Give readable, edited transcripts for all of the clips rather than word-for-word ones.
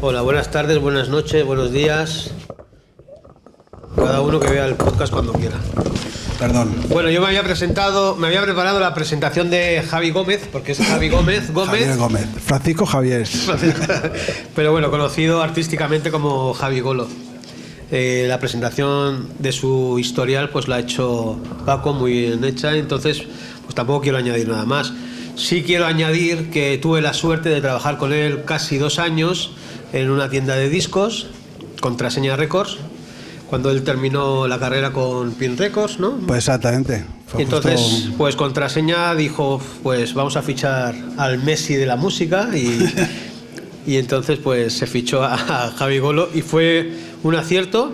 Hola, buenas tardes, buenas noches, buenos días. Cada uno que vea el podcast cuando quiera. Perdón. Bueno, yo me había preparado la presentación de Javi Gómez, porque es Javi Gómez. Javier Gómez. Francisco Javier. Pero bueno, conocido artísticamente como Javi Golo. La presentación de su historial pues la ha hecho Paco, muy bien hecha, entonces pues tampoco quiero añadir nada más. Sí quiero añadir que tuve la suerte de trabajar con él casi 2 años en una tienda de discos, Contraseña Records, cuando él terminó la carrera con Pin Records, ¿no? Pues exactamente. Entonces, pues Contraseña dijo, pues vamos a fichar al Messi de la música y entonces pues se fichó a Javi Golo y fue un acierto,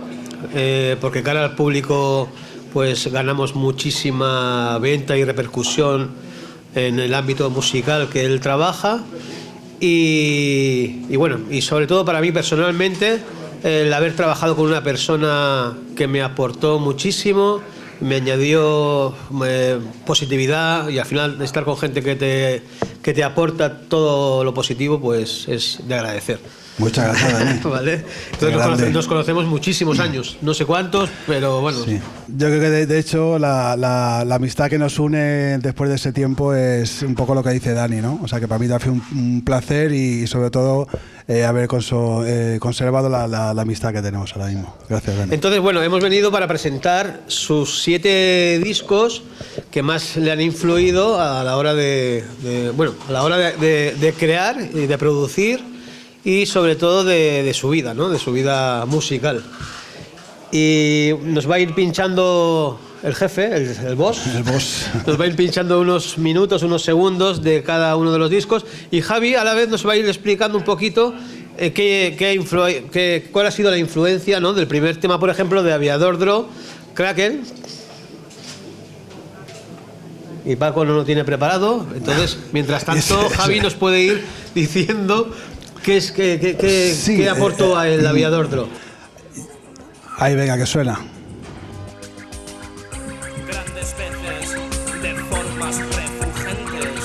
porque cara al público pues ganamos muchísima venta y repercusión en el ámbito musical que él trabaja y bueno, y sobre todo para mí personalmente el haber trabajado con una persona que me aportó muchísimo, me añadió positividad, y al final estar con gente que te aporta todo lo positivo pues es de agradecer. Muchas gracias, Dani. ¿Vale? Entonces nos conocemos muchísimos años, no sé cuántos, pero bueno. Sí. Yo creo que de hecho la amistad que nos une después de ese tiempo es un poco lo que dice Dani, ¿no? O sea que para mí fue un placer y sobre todo haber conservado la amistad que tenemos ahora mismo. Gracias, Dani. Entonces, bueno, hemos venido para presentar sus 7 discos que más le han influido a la hora de crear y de producir, y sobre todo de su vida, ¿no? De su vida musical. Y nos va a ir pinchando el jefe, el boss. El boss. Nos va a ir pinchando unos minutos, unos segundos de cada uno de los discos. Y Javi a la vez nos va a ir explicando un poquito cuál ha sido la influencia, ¿no? Del primer tema, por ejemplo, de Aviador Dro, Kraken. Y Paco no lo tiene preparado. Entonces, mientras tanto, Javi nos puede ir diciendo ¿Qué aportó a el Aviador Dro? Ahí, venga, que suena. Grandes peces de formas refulgentes.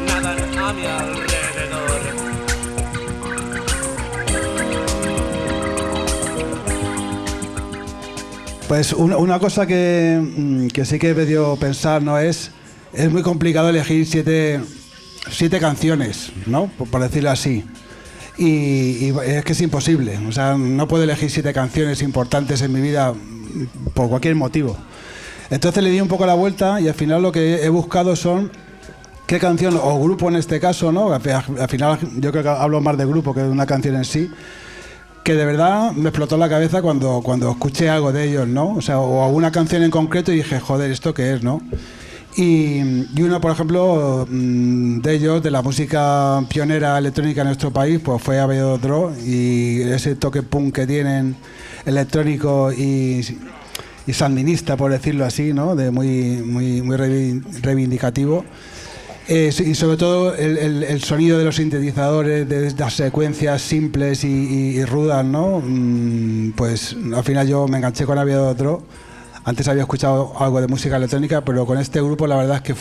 Nadan a mi alrededor. Pues una cosa que sí que me dio pensar, ¿no? Es muy complicado elegir siete canciones, ¿no? Por decirlo así. Y es que es imposible. O sea, no puedo elegir 7 canciones importantes en mi vida por cualquier motivo. Entonces le di un poco la vuelta y al final lo que he buscado son qué canción, o grupo en este caso, ¿no? Al final yo creo que hablo más de grupo que de una canción en sí, que de verdad me explotó la cabeza cuando escuché algo de ellos, ¿no? O sea, o alguna canción en concreto y dije, joder, ¿esto qué es, no? Y uno, por ejemplo, de ellos, de la música pionera electrónica en nuestro país, pues fue Aviador Dro, y ese toque punk que tienen, electrónico y sandinista, por decirlo así, ¿no? De muy reivindicativo. Y sobre todo el sonido de los sintetizadores, de las secuencias simples y rudas, ¿no? Pues al final yo me enganché con Aviador Dro. Antes había escuchado algo de música electrónica, pero con este grupo la verdad es que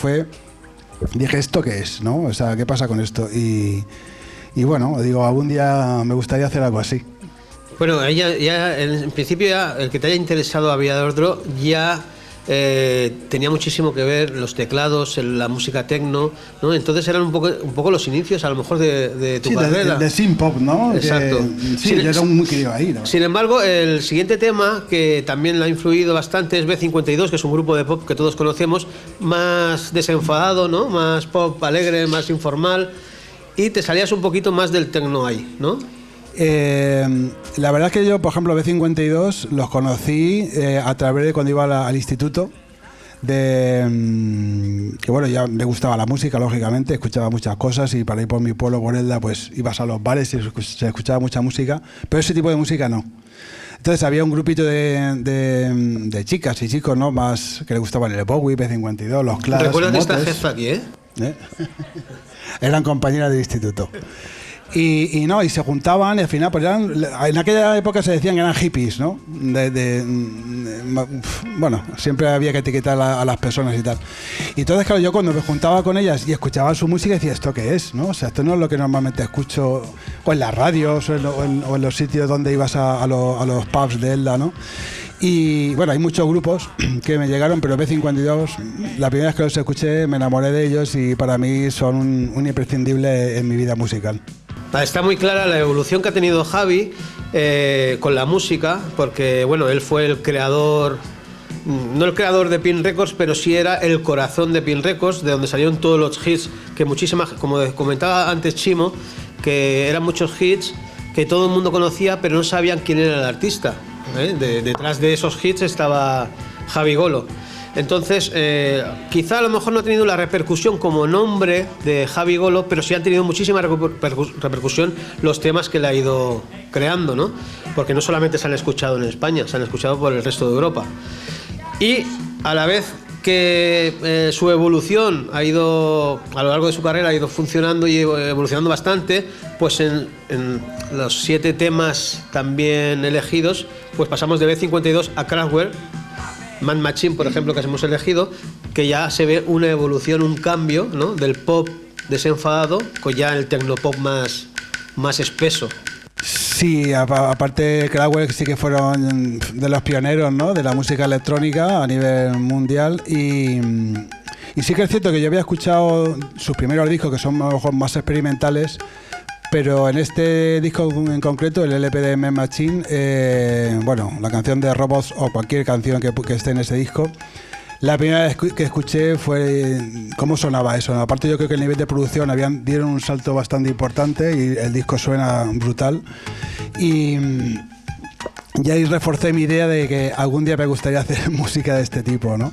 dije, ¿esto qué es, no? O sea, ¿qué pasa con esto? Y bueno, digo, algún día me gustaría hacer algo así. Bueno, ya en principio ya el que te haya interesado Aviador Dro ya tenía muchísimo que ver los teclados, la música techno, ¿no? Entonces eran un poco los inicios a lo mejor de tu carrera. De synth pop, ¿no? Exacto. Sí, yo era muy querido ahí, ¿no? Sin embargo, el siguiente tema que también le ha influido bastante es B52, que es un grupo de pop que todos conocemos, más desenfadado, ¿no? Más pop alegre, más informal, y te salías un poquito más del techno ahí, ¿no? La verdad es que yo, por ejemplo, B52 los conocí a través de cuando iba al instituto. que bueno, ya me gustaba la música, lógicamente, escuchaba muchas cosas y para ir por mi pueblo, por Elda, pues ibas a los bares y se escuchaba mucha música, pero ese tipo de música no. Entonces había un grupito de chicas y chicos, ¿no? Más que les gustaban el Bowie, B52, los Clash. Recuerda que está jefa aquí, ¿eh? Eran compañeras de instituto. Y se juntaban y al final, pues en aquella época se decían que eran hippies, ¿no? Bueno, siempre había que etiquetar a las personas y tal. Y entonces, claro, yo cuando me juntaba con ellas y escuchaba su música decía, ¿esto qué es? ¿No? O sea, esto no es lo que normalmente escucho o en las radios o en los sitios donde ibas a los pubs de Elda, ¿no? Y bueno, hay muchos grupos que me llegaron, pero B52, la primera vez que los escuché me enamoré de ellos y para mí son un imprescindible en mi vida musical. Está muy clara la evolución que ha tenido Javi con la música, porque bueno, él fue el creador, no el creador de Pin Records, pero sí era el corazón de Pin Records, de donde salieron todos los hits, que muchísimas, como comentaba antes Chimo, que eran muchos hits que todo el mundo conocía, pero no sabían quién era el artista. Detrás de esos hits estaba Javi Golo. Entonces, quizá a lo mejor no ha tenido la repercusión como nombre de Javi Golo, pero sí han tenido muchísima repercusión los temas que le ha ido creando, ¿no? Porque no solamente se han escuchado en España, se han escuchado por el resto de Europa. Y a la vez que su evolución ha ido, a lo largo de su carrera, ha ido funcionando y evolucionando bastante, pues en los 7 temas también elegidos, pues pasamos de B52 a Kraftwerk, Man Machine, por ejemplo, que hemos elegido, que ya se ve una evolución, un cambio, ¿no? Del pop desenfadado con ya el tecnopop más espeso. Sí, aparte Kraftwerk sí que fueron de los pioneros, ¿no? De la música electrónica a nivel mundial y sí que es cierto que yo había escuchado sus primeros discos que son a lo mejor más experimentales, pero en este disco en concreto, el LP de Man Machine, bueno, la canción de Robots o cualquier canción que esté en ese disco, la primera vez que escuché fue cómo sonaba eso. Aparte yo creo que el nivel de producción dieron un salto bastante importante y el disco suena brutal. Y ahí reforcé mi idea de que algún día me gustaría hacer música de este tipo, ¿no?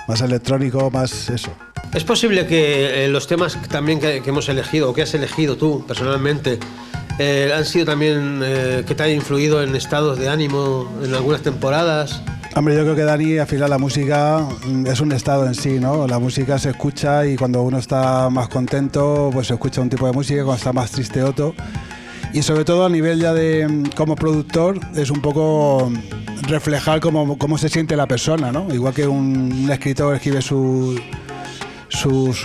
Más electrónico, más eso. ¿Es posible que los temas también que hemos elegido, o que has elegido tú personalmente, han sido también que te hayan influido en estados de ánimo en algunas temporadas? Hombre, yo creo que Dani, al final la música es un estado en sí, ¿no? La música se escucha y cuando uno está más contento, pues se escucha un tipo de música, cuando está más triste otro. Y sobre todo a nivel ya de como productor es un poco reflejar cómo se siente la persona, ¿no? Igual que un escritor escribe sus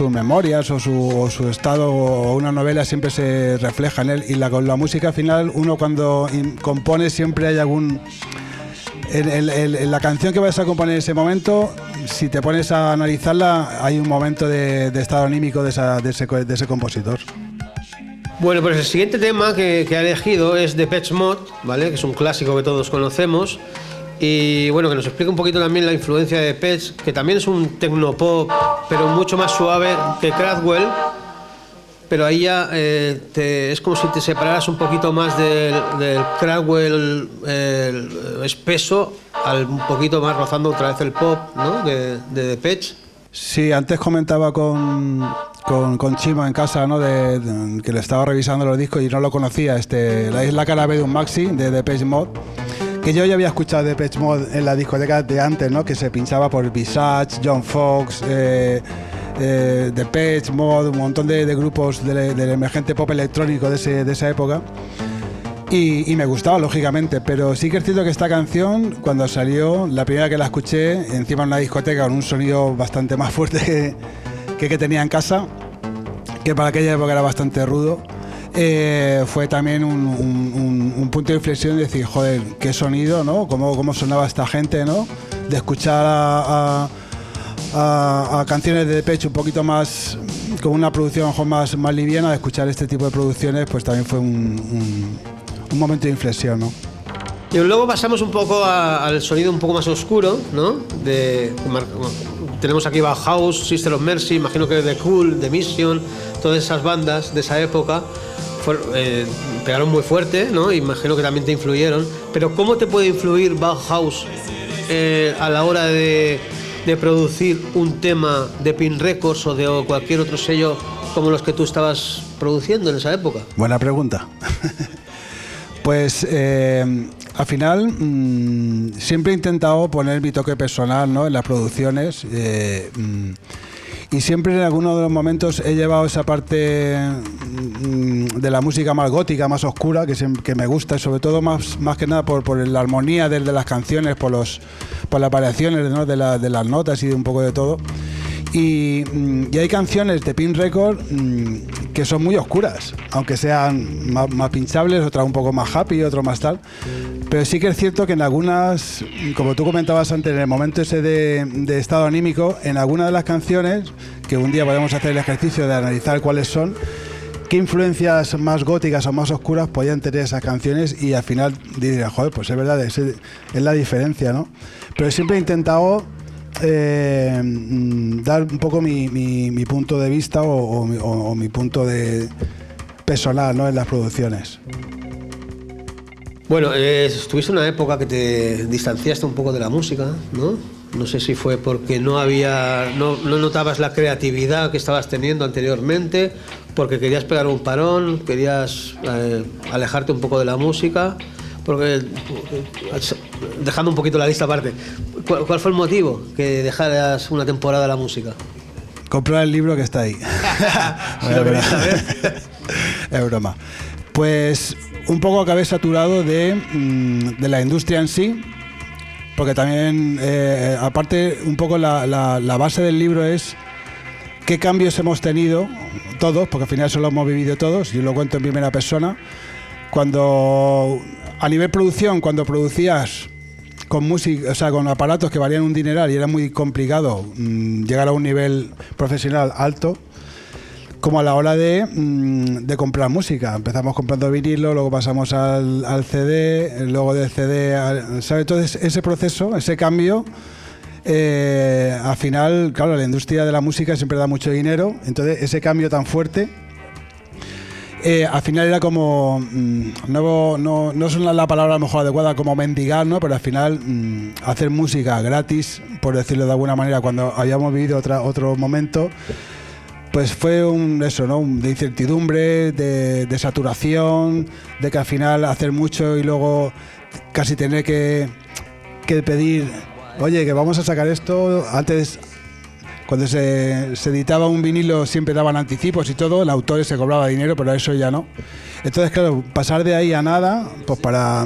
memorias o su estado o una novela, siempre se refleja en él. Y con la música al final uno cuando compone siempre hay algún... En la canción que vas a componer en ese momento, si te pones a analizarla, hay un momento de estado anímico de ese compositor. Bueno, pues el siguiente tema que ha elegido es Depeche Mode, ¿vale? Que es un clásico que todos conocemos. Y bueno, que nos explique un poquito también la influencia de Depeche, que también es un tecnopop, pero mucho más suave que Kraftwerk. Pero ahí ya es como si te separaras un poquito más del Kraftwerk espeso, un poquito más rozando otra vez el pop, ¿no? de Depeche. Sí, antes comentaba con Chimo en casa, ¿no? Que le estaba revisando los discos y no lo conocía. Es la cara B de un maxi de Depeche Mode, que yo ya había escuchado Depeche Mode en las discotecas de antes, ¿no? Que se pinchaba por Visage, John Fox, Depeche Mode, un montón de grupos del emergente pop electrónico de esa época. Y me gustaba, lógicamente, pero sí que es cierto que esta canción, cuando salió, la primera que la escuché, encima en una discoteca con un sonido bastante más fuerte que tenía en casa, que para aquella época era bastante rudo, fue también un punto de inflexión de decir, joder, qué sonido, ¿no? Cómo sonaba esta gente, ¿no? De escuchar a canciones de Depeche un poquito más, con una producción a lo mejor más liviana, de escuchar este tipo de producciones, pues también fue un momento de inflexión, ¿no? Y luego pasamos un poco al sonido un poco más oscuro, ¿no? Tenemos aquí Bauhaus, Sister of Mercy, imagino que The Cool, The Mission, todas esas bandas de esa época pegaron muy fuerte, ¿no? Imagino que también te influyeron. Pero ¿cómo te puede influir Bauhaus a la hora de de producir un tema de Pin Records o de cualquier otro sello como los que tú estabas produciendo en esa época? Buena pregunta. Pues al final siempre he intentado poner mi toque personal, ¿no?, en las producciones. Y siempre en algunos de los momentos he llevado esa parte de la música más gótica, más oscura, que me gusta, y sobre todo más que nada por la armonía de las canciones, por las variaciones, ¿no?, de las notas y de un poco de todo. Y hay canciones de Pin Record que son muy oscuras, aunque sean más pinchables, otras un poco más happy, otras más tal. Pero sí que es cierto que en algunas, como tú comentabas antes, en el momento ese de estado anímico, en algunas de las canciones, que un día podemos hacer el ejercicio de analizar cuáles son, qué influencias más góticas o más oscuras podían tener esas canciones, y al final diría, joder, pues es verdad, es la diferencia, ¿no? Pero siempre he intentado dar un poco mi punto de vista o mi punto de personal, ¿no?, en las producciones. Bueno, estuviste en una época que te distanciaste un poco de la música, ¿no? No sé si fue porque no notabas la creatividad que estabas teniendo anteriormente, porque querías pegar un parón, querías alejarte un poco de la música, porque, dejando un poquito la lista aparte, ¿cuál fue el motivo que dejaras una temporada la música? Comprar el libro que está ahí. Es broma. Pues un poco acabé saturado de la industria en sí, porque también, aparte, un poco la base del libro es qué cambios hemos tenido todos, porque al final eso lo hemos vivido todos, yo lo cuento en primera persona. Cuando, a nivel producción, cuando producías con música, o sea, con aparatos que valían un dineral y era muy complicado llegar a un nivel profesional alto, como a la hora de comprar música. Empezamos comprando vinilo, luego pasamos al CD, luego del CD, ¿sabes? Entonces ese proceso, ese cambio, al final, claro, la industria de la música siempre da mucho dinero, entonces ese cambio tan fuerte, al final era como, no es la palabra a lo mejor adecuada, como mendigar, ¿no? Pero al final hacer música gratis, por decirlo de alguna manera, cuando habíamos vivido otro momento, pues fue de incertidumbre, de saturación, de que al final hacer mucho y luego casi tener que pedir, oye, que vamos a sacar esto. Antes, cuando se editaba un vinilo, siempre daban anticipos y todo, el autor se cobraba dinero, pero eso ya no. Entonces, claro, pasar de ahí a nada, pues para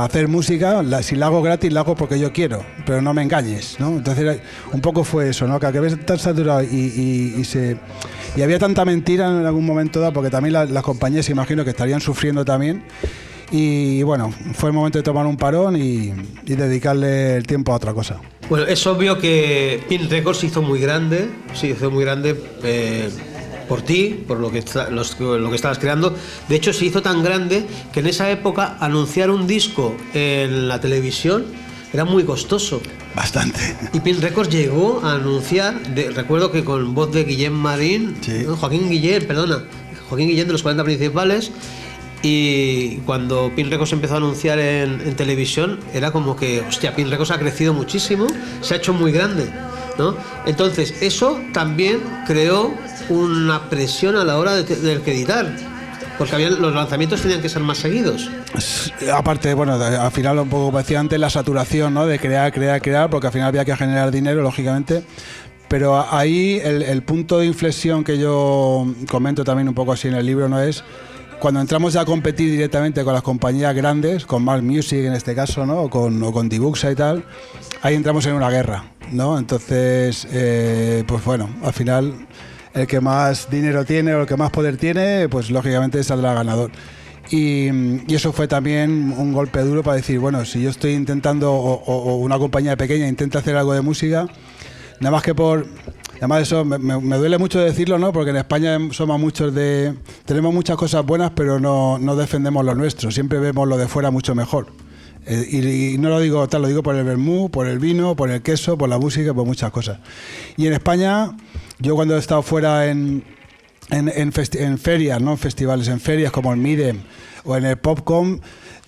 hacer música, si la hago gratis, la hago porque yo quiero, pero no me engañes, ¿no? Entonces, un poco fue eso, ¿no? Que acabé tan saturado y había tanta mentira en algún momento dado, porque también las compañías, imagino que estarían sufriendo también. Y bueno, fue el momento de tomar un parón y dedicarle el tiempo a otra cosa. Bueno, es obvio que Pin Records se hizo muy grande, por ti, por lo que estabas creando. De hecho, se hizo tan grande que en esa época anunciar un disco en la televisión era muy costoso. Bastante. Y Pin Records llegó a anunciar, recuerdo que con voz de Guillem Marín, sí. Joaquín Guillem de los 40 Principales. Y cuando Pin Records empezó a anunciar en televisión, era como que, hostia, Pin Records ha crecido muchísimo, se ha hecho muy grande, ¿no? Entonces, eso también creó una presión a la hora de editar, porque los lanzamientos tenían que ser más seguidos. Aparte, bueno, al final, un poco como decía antes, la saturación, ¿no?, de crear, porque al final había que generar dinero, lógicamente. Pero ahí el punto de inflexión que yo comento también un poco así en el libro, ¿no?, es cuando entramos ya a competir directamente con las compañías grandes, con Mark Music en este caso, ¿no?, o con Dibuxa y tal, ahí entramos en una guerra, ¿no? Entonces, pues bueno, al final el que más dinero tiene o el que más poder tiene, pues lógicamente saldrá ganador. Y eso fue también un golpe duro para decir, bueno, si yo estoy intentando, o una compañía pequeña intenta hacer algo de música, nada más que además eso me duele mucho decirlo, ¿no?, porque en España somos muchos tenemos muchas cosas buenas, pero no defendemos lo nuestro, siempre vemos lo de fuera mucho mejor. Y no lo digo tal, lo digo por el vermú, por el vino, por el queso, por la música, por muchas cosas. Y en España, yo cuando he estado fuera en ferias, no en festivales, en ferias como el Midem o en el Popcom,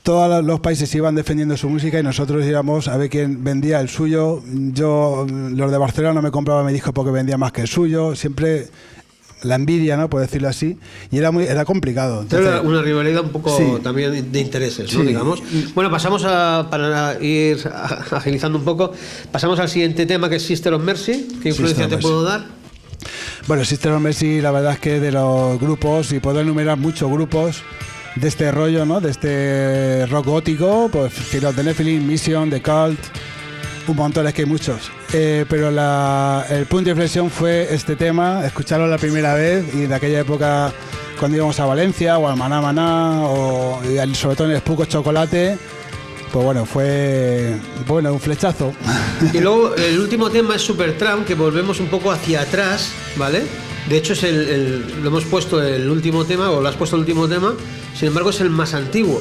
todos los países iban defendiendo su música y nosotros íbamos a ver quién vendía el suyo. Yo, los de Barcelona no me compraban mi disco porque vendía más que el suyo. Siempre la envidia, ¿no? Por decirlo así. Y era complicado. Entonces, era una rivalidad un poco también de intereses, ¿no? Sí. Digamos. Bueno, pasamos para ir agilizando un poco, pasamos al siguiente tema, que es Sister of Mercy. ¿Qué influencia te puedo dar? Bueno, Sister of Mercy, la verdad es que de los grupos, y puedo enumerar muchos grupos de este rollo, ¿no? De este rock gótico, pues Fear the Nephilim, Mission, The Cult, un montón, es que hay muchos. Pero el punto de inflexión fue este tema, escucharlo la primera vez, y de aquella época cuando íbamos a Valencia o al Maná Maná, o sobre todo en el Spuco Chocolate, pues bueno, fue un flechazo. Y luego el último tema es Supertramp, que volvemos un poco hacia atrás, ¿vale? De hecho es lo hemos puesto el último tema, o lo has puesto el último tema, sin embargo es el más antiguo.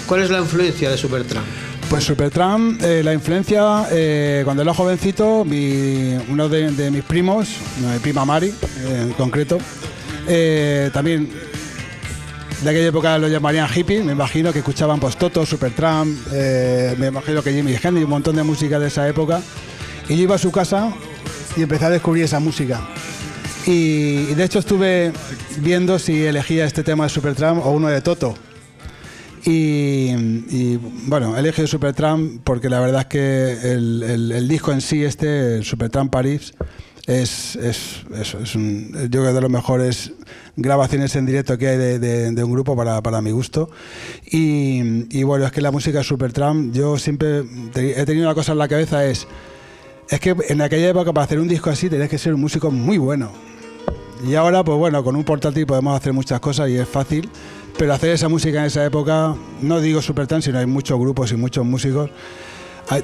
¿Cuál es la influencia de Supertramp? Pues Supertramp, la influencia, cuando era jovencito, uno de mis primos, mi prima Mari en concreto, también de aquella época lo llamarían hippie, me imagino que escuchaban pues Toto, Supertramp, me imagino que Jimi Hendrix, un montón de música de esa época, y yo iba a su casa y empecé a descubrir esa música. Y de hecho estuve viendo si elegía este tema de Supertramp o uno de Toto. Y bueno, elegí Supertramp porque la verdad es que el disco en sí, Supertramp Paris, es yo creo de las mejores grabaciones en directo que hay de un grupo para mi gusto. Y bueno, es que la música de Supertramp, yo siempre he tenido una cosa en la cabeza, es que en aquella época para hacer un disco así tenías que ser un músico muy bueno. Y ahora, pues bueno, con un portátil podemos hacer muchas cosas y es fácil, pero hacer esa música en esa época, no digo Supertramp, sino hay muchos grupos y muchos músicos,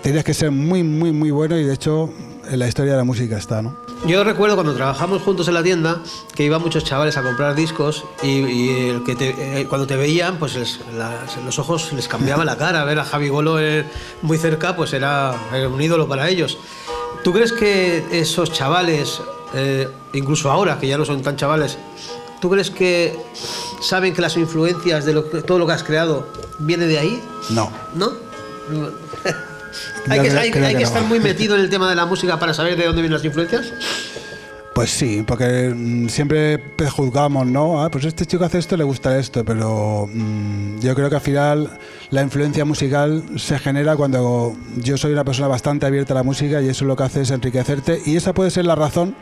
tenías que ser muy, muy, muy bueno, y de hecho en la historia de la música está, ¿no? Yo recuerdo cuando trabajamos juntos en la tienda que iban muchos chavales a comprar discos y cuando te veían, pues los ojos les cambiaba la cara. Ver a Javi Golo muy cerca, pues era un ídolo para ellos. ¿Tú crees que esos chavales, incluso ahora que ya no son tan chavales, ¿tú crees que saben que las influencias de todo lo que has creado viene de ahí? No. ¿No? Hay que estar muy metido en el tema de la música para saber de dónde vienen las influencias. Pues sí, porque siempre prejuzgamos, ¿no? Pues este chico hace esto, le gusta esto, pero yo creo que al final la influencia musical se genera cuando yo soy una persona bastante abierta a la música, y eso lo que hace es enriquecerte, y esa puede ser la razón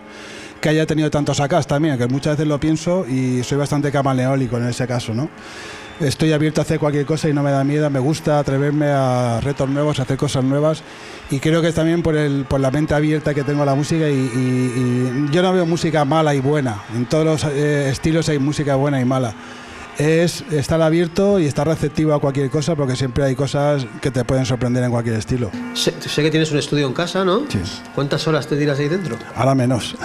que haya tenido tantos acás también, que muchas veces lo pienso y soy bastante camaleónico en ese caso, ¿no? Estoy abierto a hacer cualquier cosa y no me da miedo, me gusta atreverme a retos nuevos, a hacer cosas nuevas, y creo que es también por la mente abierta que tengo a la música, y yo no veo música mala y buena, en todos los estilos hay música buena y mala. Es estar abierto y estar receptivo a cualquier cosa, porque siempre hay cosas que te pueden sorprender en cualquier estilo. Sé que tienes un estudio en casa, ¿no? Sí. ¿Cuántas horas te tiras ahí dentro? Ahora menos.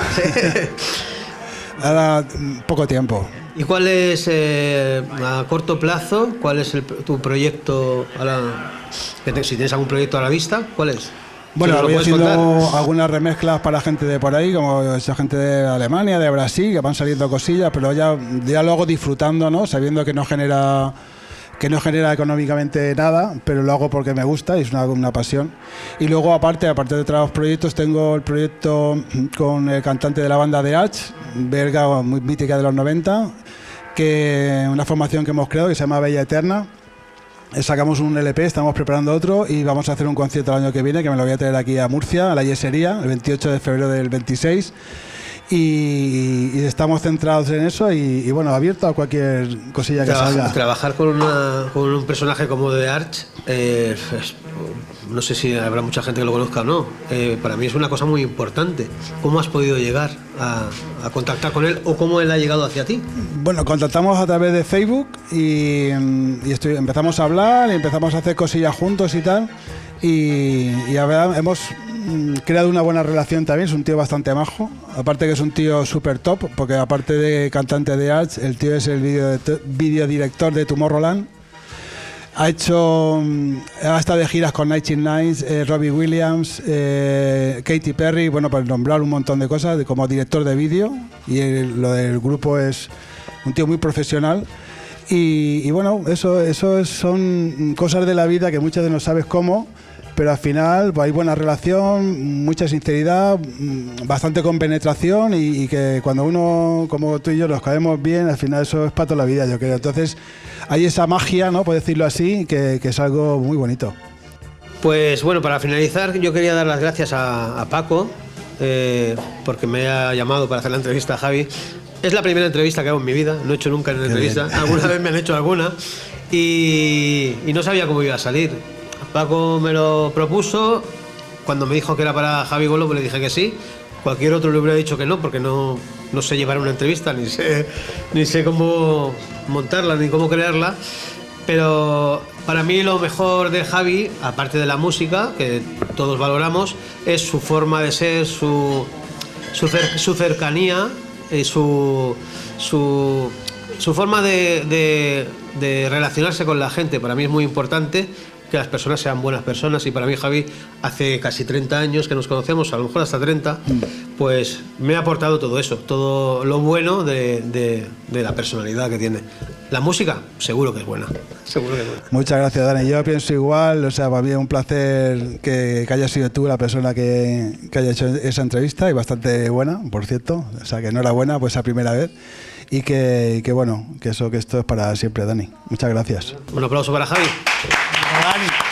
Ahora poco tiempo. ¿Y cuál es, a corto plazo, cuál es tu proyecto, si tienes algún proyecto a la vista, cuál es? Bueno, voy haciendo contar algunas remezclas para gente de por ahí, como esa gente de Alemania, de Brasil, que van saliendo cosillas, pero ya lo hago disfrutando, ¿no? Sabiendo que no genera económicamente nada, pero lo hago porque me gusta y es una pasión. Y luego, aparte de otros proyectos, tengo el proyecto con el cantante de la banda The Arch, belga muy mítica de los 90, que una formación que hemos creado que se llama Bella Eterna. Sacamos un LP, estamos preparando otro y vamos a hacer un concierto el año que viene, que me lo voy a traer aquí a Murcia, a la Yesería, el 28 de febrero del 26. Y estamos centrados en eso y bueno, abierto a cualquier cosilla que salga. Trabajar con un personaje como The Arch, no sé si habrá mucha gente que lo conozca o no, para mí es una cosa muy importante. ¿Cómo has podido llegar a contactar con él, o cómo él ha llegado hacia ti? Bueno, contactamos a través de Facebook y empezamos a hablar y empezamos a hacer cosillas juntos y tal, y la verdad hemos creado una buena relación también. Es un tío bastante majo, aparte que es un tío súper top, porque aparte de cantante de Arch, el tío es el videodirector de Tomorrowland. Ha estado de giras con Night Nights, Robbie Williams, Katy Perry, bueno, para nombrar un montón de cosas, como director de vídeo, y lo del grupo es un tío muy profesional. Y bueno, son cosas de la vida que muchas veces no sabes cómo, pero al final pues, hay buena relación, mucha sinceridad, bastante compenetración y que cuando uno, como tú y yo, nos caemos bien, al final eso es para toda la vida, yo creo. Entonces hay esa magia, ¿no? Por decirlo así, que es algo muy bonito. Pues bueno, para finalizar yo quería dar las gracias a Paco, porque me ha llamado para hacer la entrevista a Javi. Es la primera entrevista que hago en mi vida, no he hecho nunca una entrevista, alguna vez me han hecho alguna y no sabía cómo iba a salir. Paco me lo propuso, cuando me dijo que era para Javi Golo, pues le dije que sí. Cualquier otro le hubiera dicho que no, porque no sé llevar una entrevista, ni sé cómo montarla, ni cómo crearla. Pero para mí lo mejor de Javi, aparte de la música, que todos valoramos, es su forma de ser, su cercanía, su forma de relacionarse con la gente. Para mí es muy importante que las personas sean buenas personas y para mí Javi hace casi 30 años que nos conocemos, a lo mejor hasta 30, pues me ha aportado todo eso, todo lo bueno de la personalidad que tiene. La música, seguro que es buena, seguro que es buena. Muchas gracias, Dani. Yo pienso igual, o sea, para mí es un placer que hayas sido tú la persona que haya hecho esa entrevista y bastante buena, por cierto, o sea, que enhorabuena por esa primera vez y que bueno, que esto es para siempre, Dani. Muchas gracias. Un aplauso para Javi. Dani.